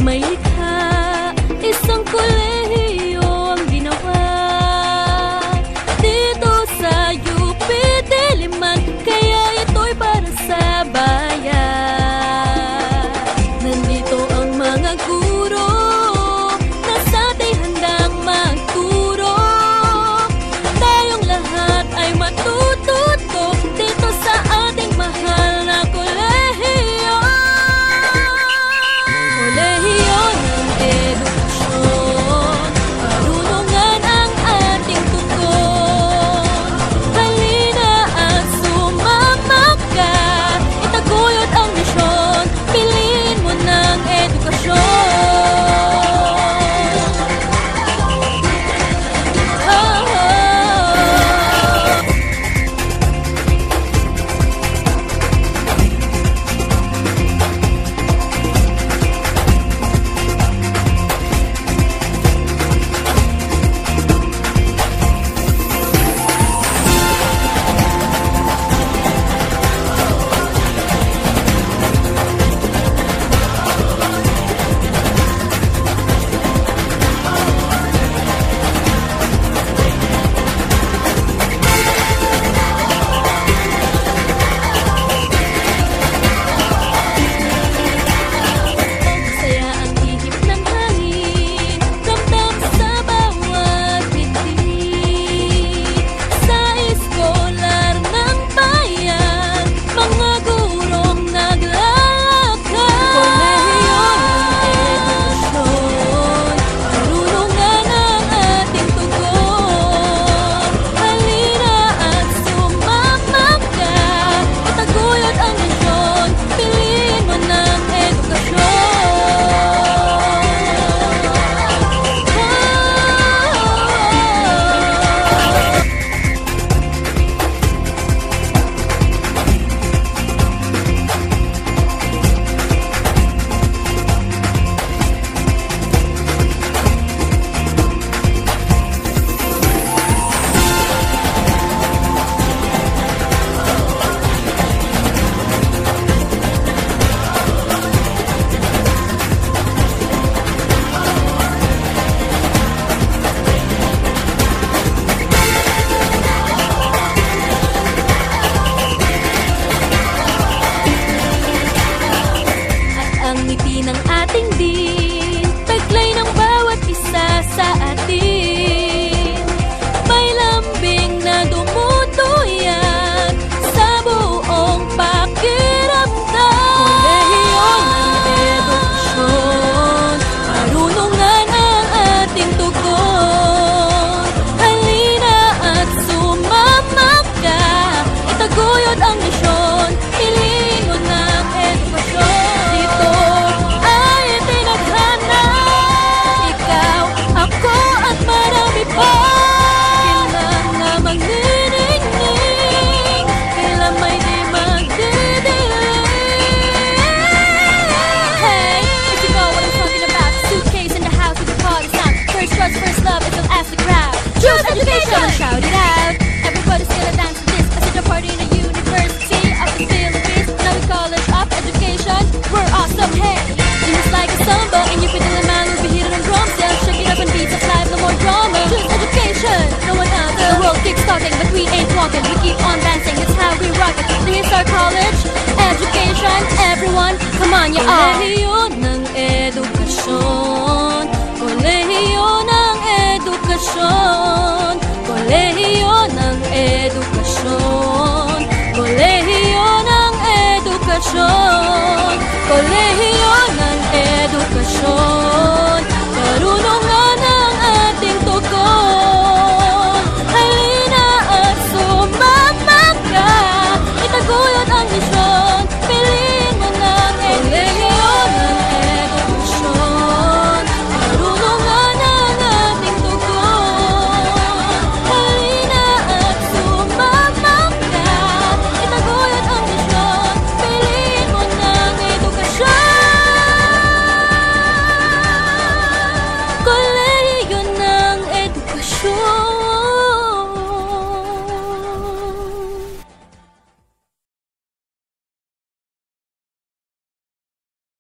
may likha, isang kolehiyo ang ginawa dito sa UP Diliman, kaya ito'y para sa bayan. Nandito ang mga guro na sa ating handang magturo, tayong lahat ay matututo dito sa ating mahal na kolehiyo. Kolehiyo ng edukasyon, karunungan ang ating tugon. Halina at sumama ka, itaguyod ang misyon, piliin mo ng edukasyon. Ng ating din, taglay ng bawat isa sa atin, may lambing na dumuduyan sa buong pakiramdam. Kolehiyo ng edukasyon, karunungan ang ating tugon. Halina at sumama ka, itaguyod ang misyon, piliin mo ng edukasyon. First love, if you'll ask the crowd. Choose education! Shout it out! Everybody's gonna dance to this. As a party in a university of the Philippines. Now we college of education. We're awesome, hey! It's like a samba, and you fit in the man will be hitting on drums. Yeah, shake it up and beats of life, no more drama. Choose education, no one other. The world keeps talking, but we ain't walking. We keep on dancing, it's how we rock it. This is our college, education, everyone, come on, you all. Kolehiyo ng edukasyon, kolehiyo ng edukasyon, kolehiyo ng edukasyon, kolehiyo ng edukasyon.